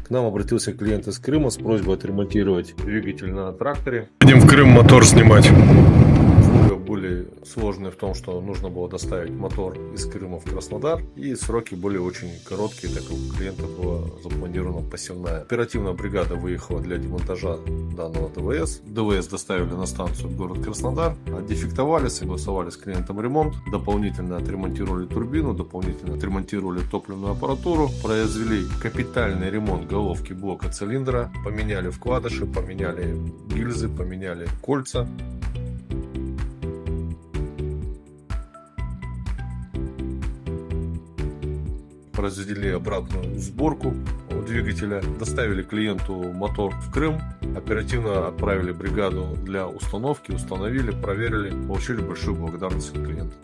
К нам обратился клиент из Крыма с просьбой отремонтировать двигатель на тракторе. Едем в Крым мотор снимать. Условия были сложные в том, что нужно было доставить мотор из Крыма в Краснодар, и сроки были очень короткие, так как у клиента была запланирована посевная. Оперативная бригада выехала для демонтажа данного ДВС. ДВС доставили на станцию в город Краснодар, дефектовали, согласовали с клиентом ремонт, дополнительно отремонтировали турбину, дополнительно отремонтировали топливную аппаратуру, произвели капитальный ремонт головки блока цилиндра, поменяли вкладыши, поменяли гильзы, поменяли кольца. Произвели обратную сборку двигателя, доставили клиенту мотор в Крым, оперативно отправили бригаду для установки, установили, проверили, получили большую благодарность от клиента.